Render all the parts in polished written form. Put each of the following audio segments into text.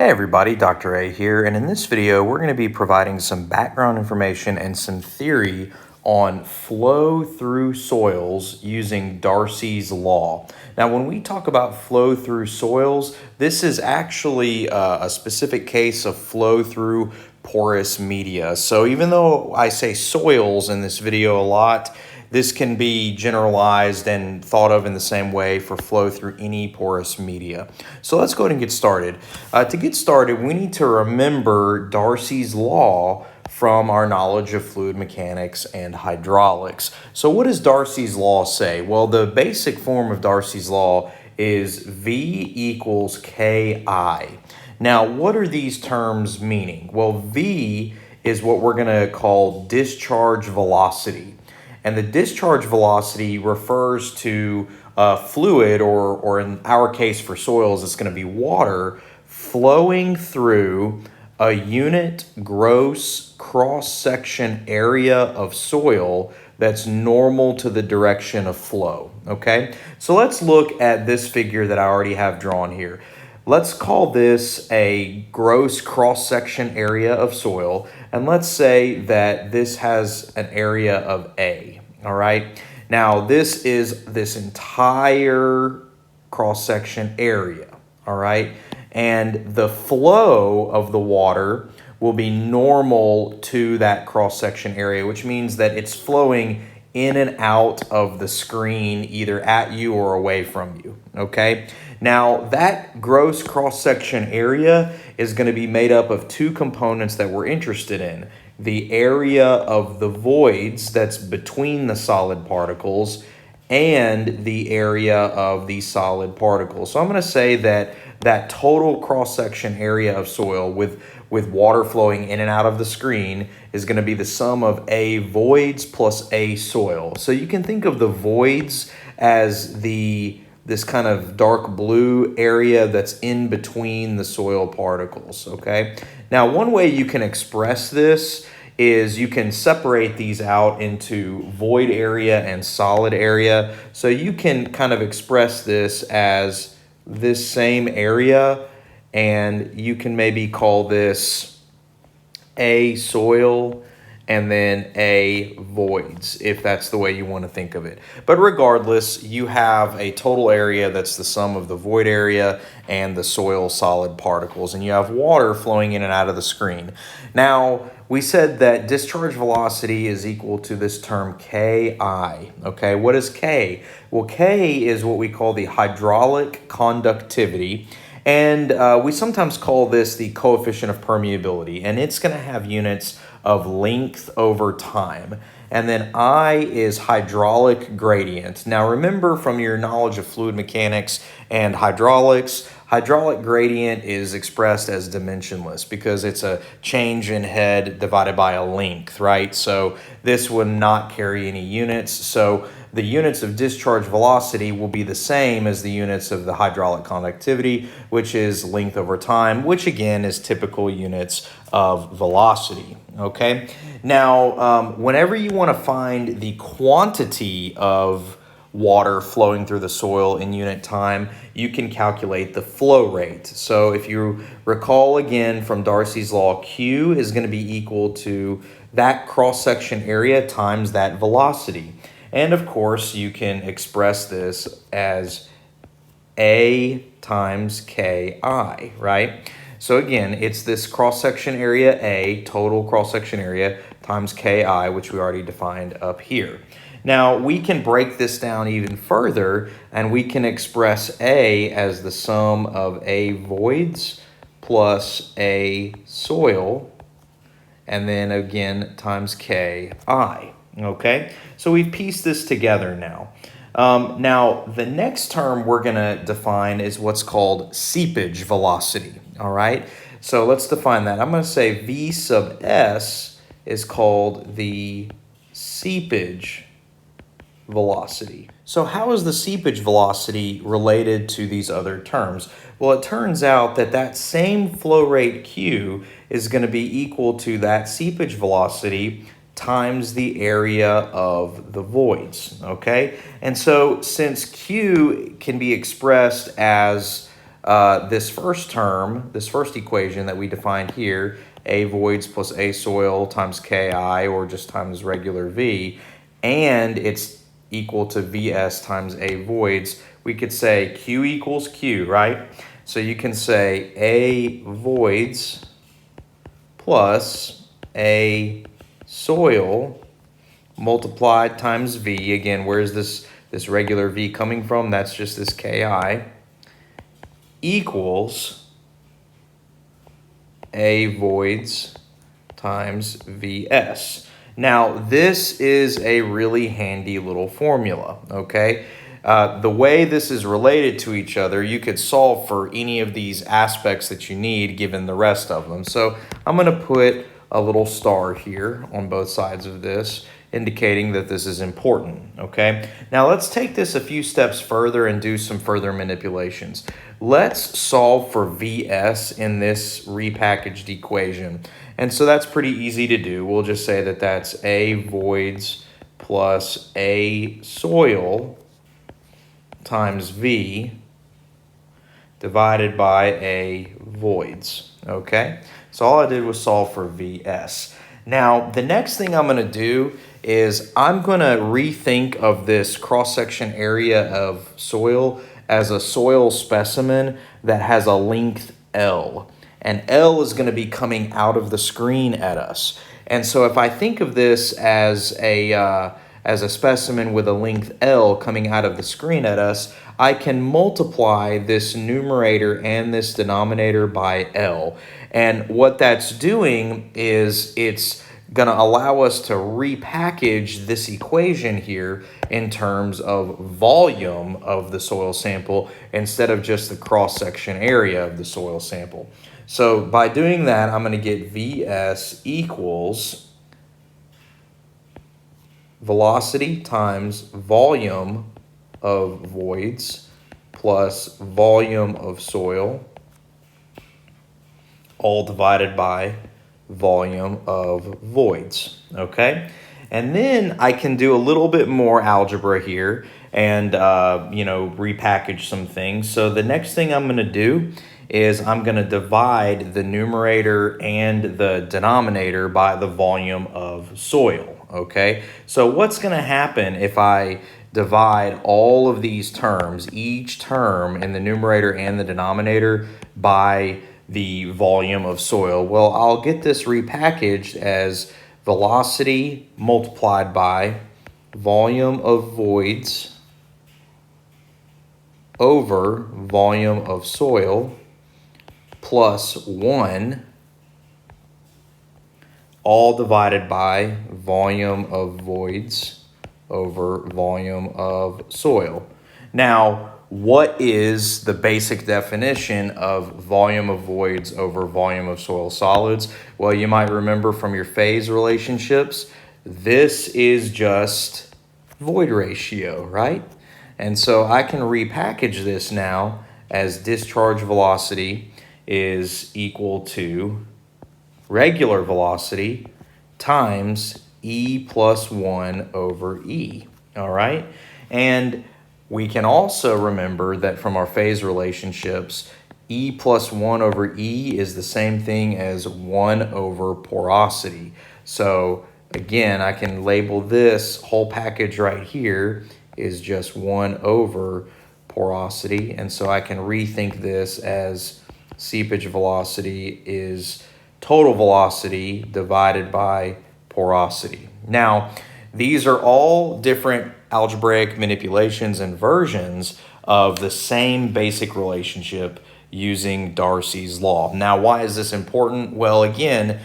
Hey everybody, Dr. A here, and in this video we're going to be providing some background information and some theory on flow through soils using Darcy's law. Now when we talk about flow through soils, this is actually a specific case of flow through porous media. So even though I say soils in this video a lot, this can be generalized and thought of in the same way for flow through any porous media. So let's go ahead and get started. To get started, we need to remember Darcy's law from our knowledge of fluid mechanics and hydraulics. So what does Darcy's law say? Well, the basic form of Darcy's law is V equals Ki. Now, what are these terms meaning? Well, V is what we're going to call discharge velocity. And the discharge velocity refers to fluid, or in our case for soils, it's going to be water flowing through a unit gross cross-section area of soil that's normal to the direction of flow, okay? So let's look at this figure that I already have drawn here. Let's call this a gross cross-section area of soil, and let's say that this has an area of A, all right? Now, this is this entire cross-section area, all right? And the flow of the water will be normal to that cross-section area, which means that it's flowing in and out of the screen, either at you or away from you, okay? Now, that gross cross-section area is going to be made up of two components that we're interested in. The area of the voids that's between the solid particles and the area of the solid particles. So I'm going to say that that total cross-section area of soil with water flowing in and out of the screen is going to be the sum of A voids plus A soil. So you can think of the voids as this kind of dark blue area that's in between the soil particles, okay? Now, one way you can express this is you can separate these out into void area and solid area. So you can kind of express this as this same area, and you can maybe call this A soil and then A voids, if that's the way you want to think of it. But regardless, you have a total area that's the sum of the void area and the soil solid particles, and you have water flowing in and out of the screen. Now, we said that discharge velocity is equal to this term Ki, okay? What is K? Well, K is what we call the hydraulic conductivity, and we sometimes call this the coefficient of permeability, and it's going to have units of length over time. And then I is hydraulic gradient. Now remember from your knowledge of fluid mechanics and hydraulics, hydraulic gradient is expressed as dimensionless because it's a change in head divided by a length, right? So this would not carry any units. So the units of discharge velocity will be the same as the units of the hydraulic conductivity, which is length over time, which again is typical units of velocity, okay? Now, whenever you want to find the quantity of water flowing through the soil in unit time, you can calculate the flow rate. So if you recall again from Darcy's law, Q is going to be equal to that cross-section area times that velocity. And of course, you can express this as A times Ki, right? So again, it's this cross-section area A, total cross-section area, times Ki, which we already defined up here. Now, we can break this down even further, and we can express A as the sum of A voids plus A soil, and then again times Ki. Okay, so we've pieced this together now. Now, the next term we're going to define is what's called seepage velocity, all right? So let's define that. I'm going to say V sub S is called the seepage velocity. So how is the seepage velocity related to these other terms? Well, it turns out that that same flow rate Q is going to be equal to that seepage velocity times the area of the voids, okay? And so since Q can be expressed as this first term, this first equation that we defined here, A voids plus A soil times Ki, or just times regular V, and it's equal to Vs times A voids, we could say Q equals Q, right? So you can say A voids plus A soil multiplied times V. Again, where's this regular V coming from? That's just this Ki equals A voids times Vs. Now, this is a really handy little formula, okay? The way this is related to each other, you could solve for any of these aspects that you need given the rest of them. So I'm going to put a little star here on both sides of this, indicating that this is important, okay? Now let's take this a few steps further and do some further manipulations. Let's solve for Vs in this repackaged equation. And so that's pretty easy to do. We'll just say that that's A voids plus A soil times V divided by A voids, okay? So all I did was solve for Vs. Now, the next thing I'm gonna do is I'm gonna rethink of this cross-section area of soil as a soil specimen that has a length L. And L is gonna be coming out of the screen at us. And so if I think of this as a specimen with a length L coming out of the screen at us, I can multiply this numerator and this denominator by L. And what that's doing is it's going to allow us to repackage this equation here in terms of volume of the soil sample instead of just the cross-section area of the soil sample. So by doing that, I'm going to get Vs equals velocity times volume of voids plus volume of soil, all divided by volume of voids, okay? And then I can do a little bit more algebra here and, repackage some things. So the next thing I'm going to do is I'm going to divide the numerator and the denominator by the volume of soil, okay? So what's going to happen if I divide all of these terms, each term in the numerator and the denominator, by the volume of soil? Well, I'll get this repackaged as velocity multiplied by volume of voids over volume of soil plus 1, all divided by volume of voids over volume of soil. Now, what is the basic definition of volume of voids over volume of soil solids? Well, you might remember from your phase relationships, this is just void ratio, right? And so I can repackage this now as discharge velocity is equal to regular velocity times E plus 1 over E, all right? And we can also remember that from our phase relationships, E plus 1 over E is the same thing as 1 over porosity. So again, I can label this whole package right here is just 1 over porosity. And so I can rethink this as seepage velocity is total velocity divided by porosity. Now, these are all different algebraic manipulations and versions of the same basic relationship using Darcy's law. Now, why is this important? Well, again,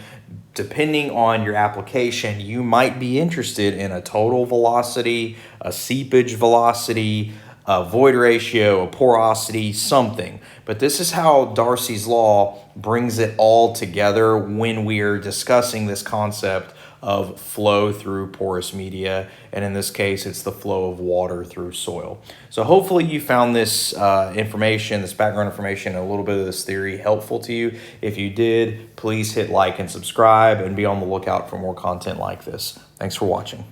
depending on your application, you might be interested in a total velocity, a seepage velocity, a void ratio, a porosity, something. But this is how Darcy's law brings it all together when we are discussing this concept of flow through porous media, and in this case it's the flow of water through soil. So hopefully you found this information, this background information, and a little bit of this theory helpful to you. If you did, please hit like and subscribe and be on the lookout for more content like this. Thanks for watching.